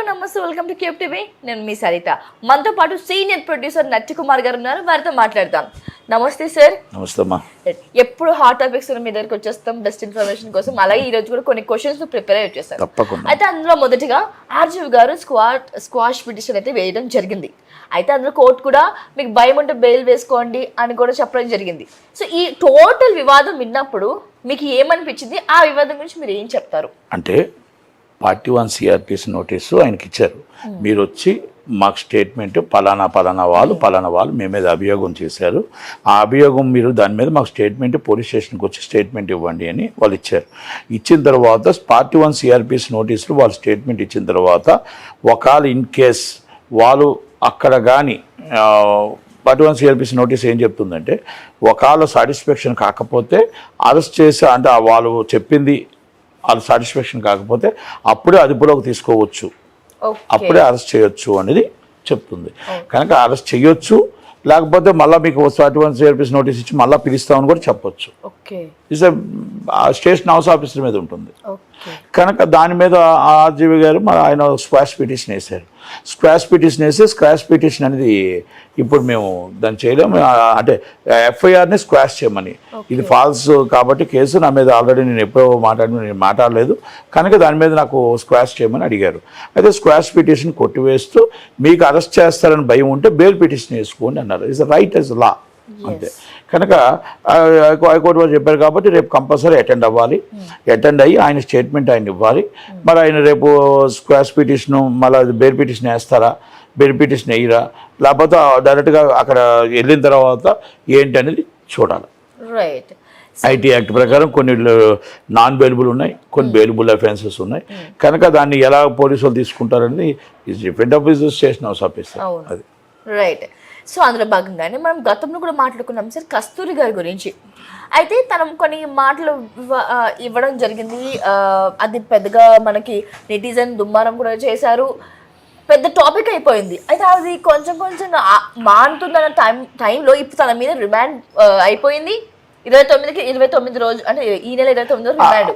నమస్తే, welcome to cube TV. నేను మీ సరిత. మనతో పాటు సీనియర్ ప్రొడ్యూసర్ నట్టి కుమార్ గారు ఉన్నారు. వారితో మాట్లాడదాం. నమస్తే సార్. నమస్తే అమ్మా. ఎప్పుడు హాట్ టాపిక్స్ మీ దగ్గరికి వచ్చేస్తాం బెస్ట్ ఇన్ఫర్మేషన్ కోసం. అలాగే ఈ రోజు కూడా కొన్ని క్వశ్చన్స్ ప్రిపేర్ అయ్యి వచ్చేస్తాం. తప్పకుండా. అయితే అందులో మొదటిగా ఆర్జీవి గారు స్క్వాష్ పిటిషన్ అయితే వేయడం జరిగింది. అయితే అందులో కోర్టు కూడా మీకు భయం ఉంటే బెయిల్ వేసుకోండి అని కూడా చెప్పడం జరిగింది. సో ఈ టోటల్ వివాదం విన్నప్పుడు మీకు ఏమనిపించింది? ఆ వివాదం గురించి మీరు ఏం చెప్తారు? అంటే పార్టీ 1 CRPC నోటీసు ఆయనకి ఇచ్చారు. మీరు వచ్చి మాకు స్టేట్మెంట్ పలానా వాళ్ళు మీ మీద అభియోగం చేశారు, ఆ అభియోగం మీరు దాని మీద మాకు స్టేట్మెంట్ పోలీస్ స్టేషన్కి వచ్చి స్టేట్మెంట్ ఇవ్వండి అని వాళ్ళు ఇచ్చారు. ఇచ్చిన తర్వాత పార్టీ 1 CRPC నోటీసులు వాళ్ళు స్టేట్మెంట్ ఇచ్చిన తర్వాత ఒకవేళ ఇన్ కేస్ వాళ్ళు అక్కడ కానీ పార్టీ 1 CRPC నోటీస్ ఏం చెప్తుందంటే ఒకవేళ సాటిస్ఫాక్షన్ కాకపోతే అరెస్ట్ చేసి అంటే వాళ్ళు చెప్పింది వాళ్ళు సాటిస్ఫాక్షన్ కాకపోతే అప్పుడే అదుపులోకి తీసుకోవచ్చు, అప్పుడే అరెస్ట్ చేయొచ్చు అనేది చెప్తుంది. కనుక అరెస్ట్ చేయొచ్చు, లేకపోతే మళ్ళీ మీకు పార్టీ 1 CRPC నోటీస్ ఇచ్చి మళ్ళీ పిలుస్తామని కూడా చెప్పొచ్చు. ఇస్ స్టేషన్ హౌస్ ఆఫీసర్ మీద ఉంటుంది. కనుక దాని మీద ఆర్జీవి గారు ఆయన స్క్వాష్ పిటిషన్ వేశారు. స్క్వాష్ పిటిషన్ అనేది ఇప్పుడు మేము దాన్ని చేయలేము. అంటే FIRని స్క్వాష్ చేయమని, ఇది ఫాల్స్ కాబట్టి కేసు నా మీద ఆల్రెడీ నేను ఎప్పుడో మాట్లాడలేదు కనుక దాని మీద నాకు స్క్వాష్ చేయమని అడిగారు. అయితే స్క్వాష్ పిటిషన్ కొట్టివేస్తూ మీకు అరెస్ట్ చేస్తారని భయం ఉంటే బెయిల్ పిటిషన్ వేసుకోండి అన్నారు. ఇట్స్ రైట్ యాజ్ లా అంతే. కనుక హైకోర్టు వారు చెప్పారు కాబట్టి రేపు కంపల్సరీ అటెండ్ అవ్వాలి. అటెండ్ అయ్యి ఆయన స్టేట్మెంట్ ఆయన ఇవ్వాలి. మరి ఆయన రేపు స్క్వాష్ పిటిషన్ మళ్ళీ బెయిల్ పిటిషన్ వేస్తారా, బెయిల్ పిటిషన్ వేయరా, లేకపోతే డైరెక్ట్గా అక్కడ వెళ్ళిన తర్వాత ఏంటి అనేది చూడాలి. రైట్. IT యాక్ట్ ప్రకారం కొన్ని నాన్ బెయిలబుల్ ఉన్నాయి, కొన్ని బెయిలబుల్ అఫెన్సెస్ ఉన్నాయి. కనుక దాన్ని ఎలా పోలీసులు తీసుకుంటారని is depend of station house officer. అది రైట్. సో అందులో భాగంగానే మనం గతంలో కూడా మాట్లాడుకున్నాం సార్ కస్తూరి గారి గురించి. అయితే తను కొన్ని మాటలు ఇవ్వడం జరిగింది. అది పెద్దగా మనకి నెటిజన్ దుమ్మారం కూడా చేశారు, పెద్ద టాపిక్ అయిపోయింది. అయితే అది కొంచెం మానుతుందన్న టైంలో ఇప్పుడు తన మీద రిమాండ్ అయిపోయింది. 29 రోజు అంటే ఈ నెల 29 రిమాండ్,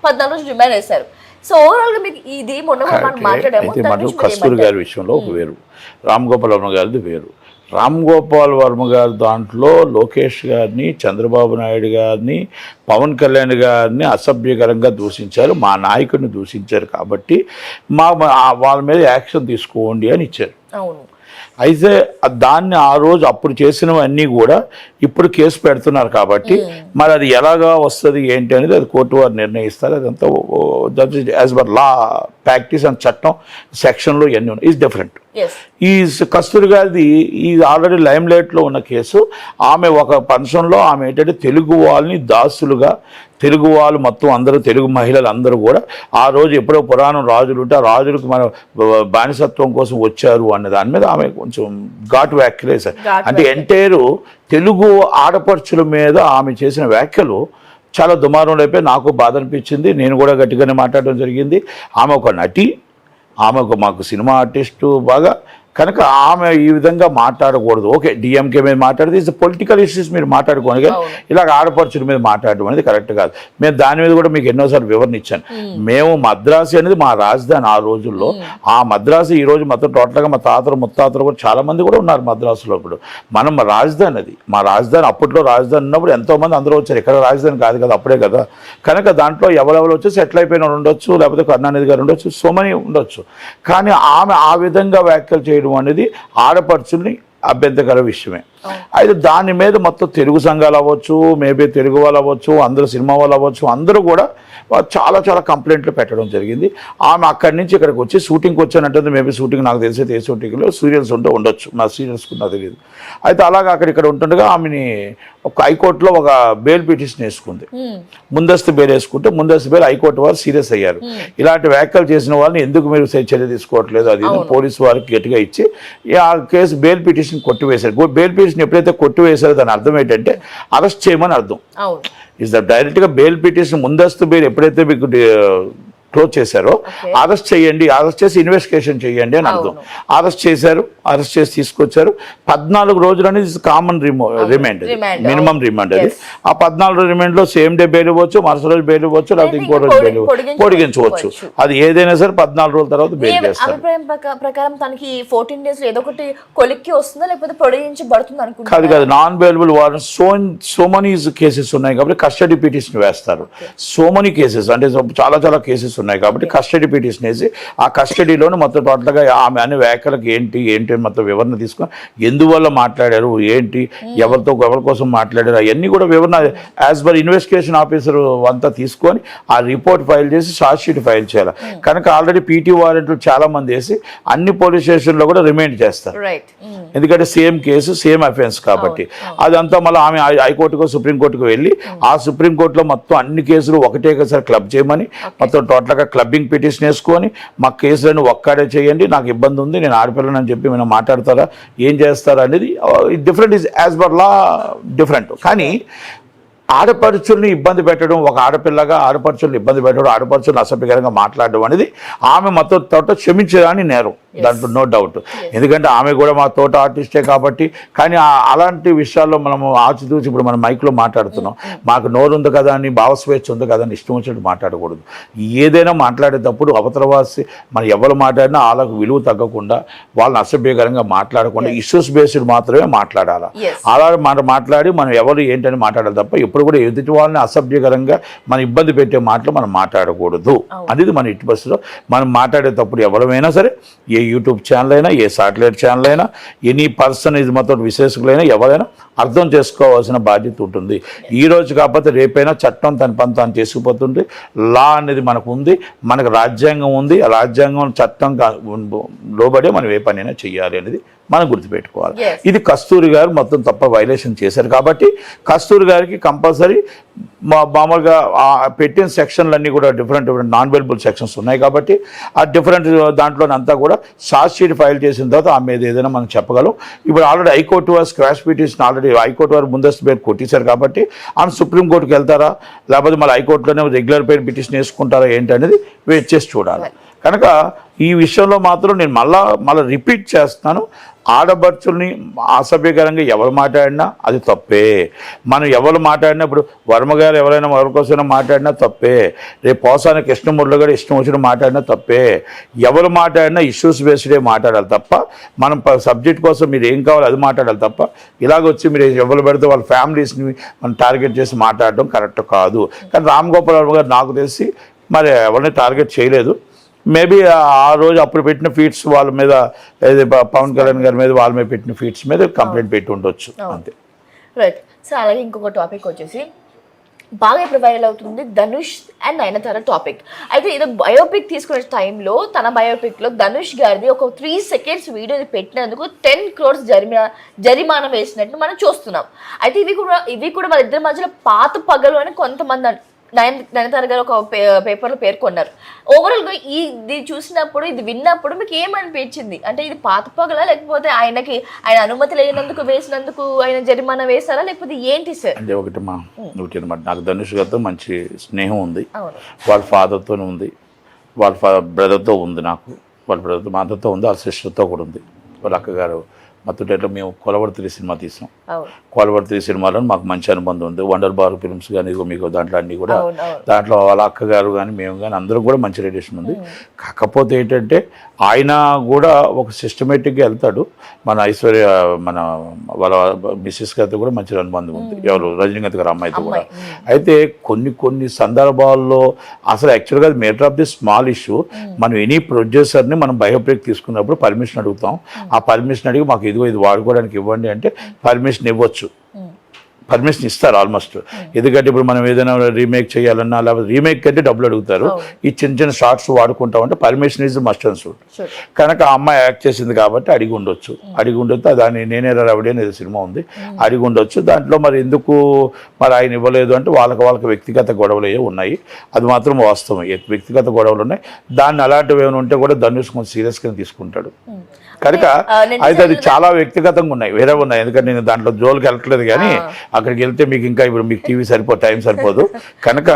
14 రోజులు రిమాండ్ వేశారు. సో ఓవరాల్ గా మీకు ఇది మొన్న మనం మాట్లాడాము. కస్తూరి గారి విషయంలో ఒక వేరు, రామ్ గోపాల్ వర్మ గారిది వేరు. రామ్ గోపాల్ వర్మ గారి దాంట్లో లోకేష్ గారిని, చంద్రబాబు నాయుడు గారిని, పవన్ కళ్యాణ్ గారిని అసభ్యకరంగా దూషించారు, మా నాయకుడిని దూషించారు కాబట్టి వాళ్ళ మీద యాక్షన్ తీసుకోండి అని ఇచ్చారు. అవును. అయితే దాన్ని ఆ రోజు అప్పుడు చేసినవన్నీ కూడా ఇప్పుడు కేసు పెడుతున్నారు కాబట్టి మరి అది ఎలాగా వస్తుంది ఏంటి అనేది అది కోర్టు వారు నిర్ణయిస్తారు. అదంతా as per law practice and చట్టం సెక్షన్లో ఇవన్నీ ఉన్నాయి. Is different. ఈ కస్తూరి గారిది ఈ ఆల్రెడీ లైమ్ లైట్లో ఉన్న కేసు. ఆమె ఒక ఫంక్షన్లో ఆమె ఏంటంటే తెలుగు వాళ్ళని దాసులుగా, తెలుగు వాళ్ళు మొత్తం అందరూ తెలుగు మహిళలు అందరూ కూడా ఆ రోజు ఎప్పుడో పురాణం రాజులు ఉంటే ఆ రాజులకు మన బానిసత్వం కోసం వచ్చారు అన్న దాని మీద ఆమె కొంచెం ఘాటు వ్యాఖ్యలు వేశారు. అంటే ఎంటైర్ తెలుగు ఆడపడుచుల మీద ఆమె చేసిన వ్యాఖ్యలు చాలా దుమారం అయిపోయి నాకు బాధ అనిపించింది. నేను కూడా గట్టిగానే మాట్లాడడం జరిగింది. ఆమె ఒక నటి, ఆమె ఒక మాకు సినిమా ఆర్టిస్టు బాగా. కనుక ఆమె ఈ విధంగా మాట్లాడకూడదు. ఓకే, DMK మీద మాట్లాడితే ఇది పొలిటికల్ ఇష్యూస్ మీరు మాట్లాడుకోని, కానీ ఇలాగ ఆడపడుచుల మీద మాట్లాడడం అనేది కరెక్ట్ కాదు. మేము దాని మీద కూడా మీకు ఎన్నోసార్లు వివరణ ఇచ్చాను. మేము మద్రాసు అనేది మా రాజధాని ఆ రోజుల్లో. ఆ మద్రాసు ఈ రోజు మొత్తం టోటల్గా మా తాతలు ముత్తాతలు కూడా చాలామంది కూడా ఉన్నారు మద్రాసులో. ఇప్పుడు మనం మా రాజధాని అది, మా రాజధాని. అప్పట్లో రాజధాని ఉన్నప్పుడు ఎంతోమంది అందరూ వచ్చారు. ఇక్కడ రాజధాని కాదు కదా, అప్పుడే కదా. కనుక దాంట్లో ఎవరెవరు వచ్చి సెటిల్ అయిపోయిన ఉండొచ్చు, లేకపోతే కరుణానిధి గారు ఉండొచ్చు, సో మనీ ఉండొచ్చు. కానీ ఆమె ఆ విధంగా వ్యాఖ్యలు చేయడం అనేది ఆడపడుచుల్ని అభ్యంతరకర విషయమే. అయితే దాని మీద మొత్తం తెలుగు సంఘాలు అవ్వచ్చు, మేబీ తెలుగు వాళ్ళు అవ్వచ్చు, అందరూ సినిమా వాళ్ళు అవ్వచ్చు, అందరూ కూడా చాలా కంప్లైంట్లు పెట్టడం జరిగింది. ఆమె అక్కడి నుంచి ఇక్కడికి వచ్చి షూటింగ్కి వచ్చానంటే, మేబీ షూటింగ్ నాకు తెలిసి ఏ షూటింగ్లో సీరియల్స్ ఉండొచ్చు, నా సీరియల్స్ నాకు తెలియదు. అయితే అలాగా అక్కడ ఉంటుండగా ఆమెని ఒక హైకోర్టులో ఒక బెయిల్ పిటిషన్ వేసుకుంది. ముందస్తు బెయిల్ వేసుకుంటే ముందస్తు బెయిల్ హైకోర్టు వారు సీరియస్ అయ్యారు. ఇలాంటి వ్యాఖ్యలు చేసిన వాళ్ళని ఎందుకు మీరు చర్య తీసుకోవట్లేదు అది పోలీసు వారికి గట్టిగా ఇచ్చి ఆ కేసు బెయిల్ పిటిషన్ కొట్టివేశారు. బెయిల్ పిటిషన్ ఎప్పుడైతే కొట్టివేశారో దాని అర్థం ఏంటంటే అరెస్ట్ చేయమని అర్థం. ఇస్ ద డైరెక్ట్గా బెయిల్ పిటిషన్ ముందస్తు బెయిల్ ఎప్పుడైతే మీకు క్లోజ్ చేశారో అరెస్ట్ చేయండి, అరెస్ట్ చేసి ఇన్వెస్టిగేషన్ చేయండి అని అర్థం. అరెస్ట్ చేశారు, అరెస్ట్ చేసి తీసుకొచ్చారు. 14 రోజులు అనేది కామన్ రిమాండ్, మినిమం రిమాండ్ అది. ఆ 14 రిమాండ్ లో సేమ్ డే బెయిల్ ఇవ్వచ్చు, మరుసటి రోజు బెయిల్ ఇవ్వచ్చు, లేకపోతే ఇంకో రోజు బెయిల్ పొడిగించవచ్చు. అది ఏదైనా సరే 14 రోజుల తర్వాత బెయిల్ చేస్తారు. అభిప్రాయం ప్రకారం తనకి 14 days ఏదో ఒకటి కొలిక్కి వస్తుందా లేకపోతే పొడిగించబడుతుంది అనుకుంటా? కాదు, non bailable warrant so money cases ఉన్నాయి కాబట్టి కస్టడీ పిటిషన్ వేస్తారు. సో మనీ కేసెస్ అంటే చాలా కేసెస్ ఉన్నాయి కాబట్టి కస్టడీ పిటిషన్ వేసి ఆ కస్టడీలోనే మొత్తం టోటల్గా ఆమె అనే వ్యాఖ్యలకు ఏంటి మొత్తం వివరణ తీసుకొని ఎందువల్ల మాట్లాడారు, ఏంటి, ఎవరి కోసం మాట్లాడారు, అవన్నీ కూడా వివరణ యాజ్ పర్ ఇన్వెస్టిగేషన్ ఆఫీసర్ అంతా తీసుకొని ఆ రిపోర్ట్ ఫైల్ చేసి ఛార్జ్ షీట్ ఫైల్ చేయాలి. కనుక ఆల్రెడీ పీటీ వారెంట్లు చాలా మంది వేసి అన్ని పోలీస్ స్టేషన్లో కూడా రిమైండ్ చేస్తారు. ఎందుకంటే సేమ్ కేసు సేమ్ అఫెన్స్ కాబట్టి అదంతా మళ్ళీ ఆమె హైకోర్టుకో సుప్రీంకోర్టుకు వెళ్ళి ఆ సుప్రీంకోర్టులో మొత్తం అన్ని కేసులు ఒకటేసారి క్లబ్ చేయమని మొత్తం టోటల్గా క్లబ్బింగ్ పిటిషన్ వేసుకొని మా కేసులను ఒక్కడే చేయండి, నాకు ఇబ్బంది ఉంది, నేను ఆడపిల్లనని చెప్పి మీరు మాట్లాడతారా, ఏం చేస్తారా అనేది different is as per law different. కానీ ఆడపడుచుల్ని ఇబ్బంది పెట్టడం, ఒక ఆడపిల్లగా ఆడపడుచుల్ని ఇబ్బంది పెట్టడం, ఆడపడుచుల్ని అసభ్యకరంగా మాట్లాడడం అనేది ఆమె మొత్తం తోట క్షమించడానికి నేరం, దాంట్లో నో డౌట్. ఎందుకంటే ఆమె కూడా మా తోట ఆర్టిస్టే కాబట్టి. కానీ అలాంటి విషయాల్లో మనము ఆచితూచి ఇప్పుడు మనం మైక్లో మాట్లాడుతున్నాం, మాకు నోరు ఉంది కదా అని, భావస్వేచ్ఛ ఉంది కదా అని ఇష్టం వచ్చినట్టు మాట్లాడకూడదు. ఏదైనా మాట్లాడేటప్పుడు అవతలవాసి మనం ఎవరు మాట్లాడినా వాళ్ళకు విలువ తగ్గకుండా, వాళ్ళని అసభ్యకరంగా మాట్లాడకుండా ఇష్యూస్ బేస్డ్ మాత్రమే మాట్లాడాలి. అలా మాట్లాడి మనం ఎవరు ఏంటని మాట్లాడాలి తప్ప ఎప్పుడు కూడా ఎదుటి వాళ్ళని అసభ్యకరంగా మన ఇబ్బంది పెట్టే మాటలు మనం మాట్లాడకూడదు అనేది మన ఇటు బస్సులో. మనం మాట్లాడేటప్పుడు ఎవరైనా సరే, ఏ యూట్యూబ్ ఛానల్ అయినా, ఏ సాటిలైట్ ఛానల్ అయినా, ఎనీ పర్సన్ ఇది మొత్తం విశేషకులైనా ఎవరైనా అర్థం చేసుకోవాల్సిన బాధ్యత ఉంటుంది. ఈ రోజు కాకపోతే రేపైనా చట్టం తన పని తాను చేసుకుపోతుంది. లా అనేది మనకు ఉంది, మనకు రాజ్యాంగం ఉంది. ఆ రాజ్యాంగం చట్టం లోబడే మనం ఏ పనైనా చెయ్యాలి అనేది మనం గుర్తుపెట్టుకోవాలి. ఇది కస్తూరి గారు మొత్తం తప్ప వైలేషన్ చేశారు కాబట్టి కస్తూరి గారికి కంపల్సరీ మామూలుగా పెట్టిన సెక్షన్లన్నీ కూడా డిఫరెంట్ నాన్ బెయిలబుల్ సెక్షన్స్ ఉన్నాయి కాబట్టి ఆ డిఫరెంట్ దాంట్లోనంతా కూడా ఛార్జ్ షీట్ ఫైల్ చేసిన తర్వాత ఆమె మీద ఏదైనా మనం చెప్పగలం. ఇప్పుడు ఆల్రెడీ హైకోర్టు వారు స్క్వాష్ పిటిషన్ ఆల్రెడీ హైకోర్టు వారు ముందస్తు బెయిల్ కొట్టేశారు కాబట్టి ఆమె సుప్రీంకోర్టుకి వెళ్తారా లేకపోతే మళ్ళీ హైకోర్టులోనే రెగ్యులర్ బెయిల్ పిటిషన్ వేసుకుంటారా ఏంటి అనేది వెయిట్ చేసి చూడాలి. కనుక ఈ విషయంలో మాత్రం నేను మళ్ళీ రిపీట్ చేస్తున్నాను, ఆడపడుచుల్ని అసభ్యకరంగా ఎవరు మాట్లాడినా అది తప్పే. మనం ఎవరు మాట్లాడినా, ఇప్పుడు వర్మ గారు ఎవరైనా ఎవరికోసమైనా మాట్లాడినా తప్పే, రేపు పోసాని కృష్ణమూర్తి గారు ఇష్టం వచ్చిన మాట్లాడినా తప్పే. ఎవరు మాట్లాడినా ఇష్యూస్ బేస్డే మాట్లాడాలి తప్ప మనం సబ్జెక్ట్ కోసం మీరు ఏం కావాలో అది మాట్లాడాలి తప్ప ఇలాగొచ్చి మీరు ఎవరు పెడితే వాళ్ళ ఫ్యామిలీస్ని మనం టార్గెట్ చేసి మాట్లాడడం కరెక్ట్ కాదు. కానీ రామ్ గోపాల్ వర్మ గారు నాకు తెలిసి మరి ఎవరిని టార్గెట్ చేయలేదు. మేబీ ఆ రోజు అప్పుడు పెట్టిన ఫీట్స్ వాళ్ళ మీద, పవన్ కళ్యాణ్ గారి మీద వాళ్ళ మీద పెట్టిన ఫీట్స్ మీద కంప్లైంట్ పెట్టి ఉండొచ్చు అంతే. రైట్. సో అలాగే ఇంకొక టాపిక్ వచ్చేసి బాగా ఇప్పుడు వైరల్ అవుతుంది ధనుష్ అండ్ నయనతార టాపిక్. అయితే ఇది బయోపిక్ తీసుకునే టైంలో తన బయోపిక్లో ధనుష్ గారిది ఒక 3 seconds వీడియో పెట్టినందుకు 10 crores జరిమానా వేసినట్టు మనం చూస్తున్నాం. అయితే ఇవి కూడా వాళ్ళ ఇద్దరి మధ్యలో పాత పగలు అని కొంతమంది నయనతార గారు ఒక పేపర్లో పేర్కొన్నారు. ఓవరాల్గా ఇది చూసినప్పుడు, ఇది విన్నప్పుడు మీకు ఏమనిపించింది? అంటే ఇది పాత పగలా లేకపోతే ఆయన అనుమతి లేనందుకు వేసినందుకు ఆయన జరిమానా వేశారా లేకపోతే ఏంటి సార్? అంటే ఒకటి నాకు ధనుష్ గారితో మంచి స్నేహం ఉంది, వాళ్ళ ఫాదర్తో ఉంది, వాళ్ళ బ్రదర్తో ఉంది, నాకు వాళ్ళ బ్రదర్తో మదర్తో ఉంది, వాళ్ళ సిస్టర్తో కూడా ఉంది. వాళ్ళ అక్కగారు మొత్తం మేము కొలవర్తి సినిమా తీసాం. కొలవర్తి సినిమాలో మాకు మంచి అనుబంధం ఉంది. వండర్ బార్ ఫిల్మ్స్ కానీ మీకు దాంట్లో అన్నీ కూడా, దాంట్లో వాళ్ళ అక్కగారు కానీ మేము కానీ అందరం కూడా మంచి రిలేషన్ ఉంది. కాకపోతే ఏంటంటే ఆయన కూడా ఒక సిస్టమేటిక్గా వెళ్తాడు. మన ఐశ్వర్య వాళ్ళ మిస్సెస్ గారితో కూడా మంచి అనుబంధం ఉంది, ఎవరు రజనీకాంత్ గారు అమ్మాయితో కూడా. అయితే కొన్ని సందర్భాల్లో అసలు యాక్చువల్గా matter of the small issue, మనం ఎనీ ప్రొడ్యూసర్ని మనం బయోపిక్ తీసుకున్నప్పుడు పర్మిషన్ అడుగుతాం. ఆ పర్మిషన్ అడిగి మాకు ఇది వాడుకోవడానికి ఇవ్వండి అంటే పర్మిషన్ ఇవ్వచ్చు, పర్మిషన్ ఇస్తారు ఆల్మోస్ట్. ఎందుకంటే ఇప్పుడు మనం ఏదైనా రీమేక్ చేయాలన్నా లేకపోతే రీమేక్ అంటే డబ్బులు అడుగుతారు. ఈ చిన్న షార్ట్స్ వాడుకుంటామంటే permission is must and should. కనుక ఆ అమ్మాయి యాక్ట్ చేసింది కాబట్టి అడిగి ఉండొచ్చు. దాన్ని నేనే రవిడి అనేది సినిమా ఉంది, అడిగి ఉండొచ్చు. దాంట్లో మరి ఎందుకు మరి ఆయన ఇవ్వలేదు అంటే వాళ్ళకి వ్యక్తిగత గొడవలు ఉన్నాయి, అది మాత్రం వాస్తవం. వ్యక్తిగత గొడవలు ఉన్నాయి. దాన్ని అలాంటివి ఏమైనా ఉంటే కూడా ధనుష్ కొంచెం సీరియస్గా తీసుకుంటాడు. కనుక అయితే అది చాలా వ్యక్తిగతంగా ఉన్నాయి, వేరే ఉన్నాయి. ఎందుకంటే నేను దాంట్లో జోలికి వెళ్ళట్లేదు, కానీ అక్కడికి వెళ్తే మీకు ఇంకా ఇప్పుడు మీకు టీవీ టైం సరిపోదు. కనుక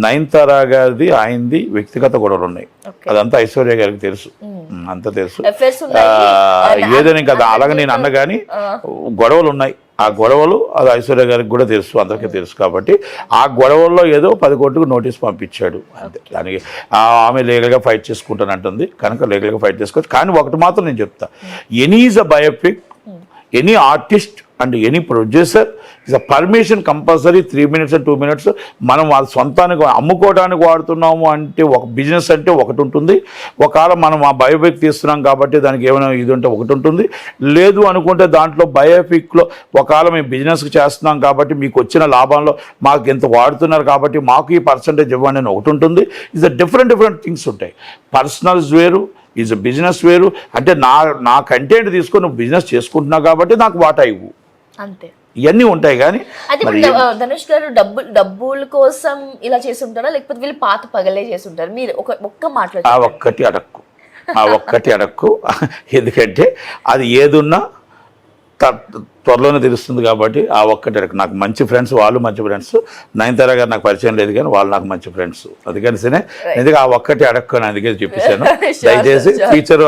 నయనతార గారిది ఆయనది వ్యక్తిగత గొడవలు ఉన్నాయి. Okay. అదంతా ఐశ్వర్య గారికి తెలుసు, అంతా తెలుసు. Affairs ఉన్నాయి. ఏదైనా ఇంకా అలాగ నేను అన్న కానీ గొడవలు ఉన్నాయి. ఆ గొడవలు అది ఐశ్వర్య గారికి కూడా తెలుసు, అందరికీ తెలుసు. కాబట్టి ఆ గొడవల్లో ఏదో 10 కోట్లకు నోటీస్ పంపించాడు అంతే. దానికి ఆమె లీగల్గా ఫైట్ చేసుకుంటానంటుంది కనుక లీగల్గా ఫైట్ చేసుకోవచ్చు. కానీ ఒకటి మాత్రం నేను చెప్తా, any is a biopic, any artist and any producer is a permission compulsory 3 minutes and 2 minutes. మనం వాళ్ళ సొంతానికి అమ్ముకోవడానికి వాడుతున్నాము అంటే ఒక బిజినెస్ అంటే ఒకటి ఉంటుంది. ఒకవేళ మనం ఆ బయోపిక్ తీస్తున్నాం కాబట్టి దానికి ఏమైనా ఇది ఉంటే ఒకటి ఉంటుంది. లేదు అనుకుంటే దాంట్లో బయోపిక్లో ఒకవేళ మేము బిజినెస్కి చేస్తున్నాం కాబట్టి మీకు వచ్చిన లాభంలో మాకు ఎంత వాడుతున్నారు కాబట్టి మాకు ఈ పర్సంటేజ్ ఇవ్వండి అని ఒకటి ఉంటుంది. ఇస్ డిఫరెంట్ థింగ్స్ ఉంటాయి. పర్సనల్స్ వేరు, ఈజ్ అ బిజినెస్ వేరు. అంటే నా కంటెంట్ తీసుకొని నువ్వు బిజినెస్ చేసుకుంటున్నావు కాబట్టి నాకు వాటా ఇవ్వు, అంతే. ఇవన్నీ ఉంటాయి. కానీ అయితే ధనుష్ గారు డబ్బుల కోసం ఇలా చేసి ఉంటారా, లేకపోతే వీళ్ళు పాత పగలే చేసి ఉంటారు? మీరు ఒక్క మాటలో ఆ ఒక్కటి అడక్కు ఎందుకంటే అది ఏదున్నా త్వరలోనే తెలుస్తుంది కాబట్టి ఆ ఒక్కటి అడక్కు. నాకు మంచి ఫ్రెండ్స్, వాళ్ళు మంచి ఫ్రెండ్స్. నయనతార గారు నాకు పరిచయం లేదు కానీ వాళ్ళు నాకు మంచి ఫ్రెండ్స్. అందుకనిసే ఎందుకు ఆ ఒక్కటి అడక్కు అని అందుకే చెప్పేశాను. దయచేసి ఫ్యూచర్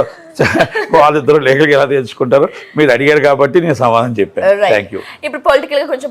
వాళ్ళిద్దరూ లీగల్గా ఎలా తెచ్చుకుంటారో మీరు అడిగారు కాబట్టి నేను సమాధానం చెప్పాను. Thank you. ఇప్పుడు పొలిటికల్ గా కొంచెం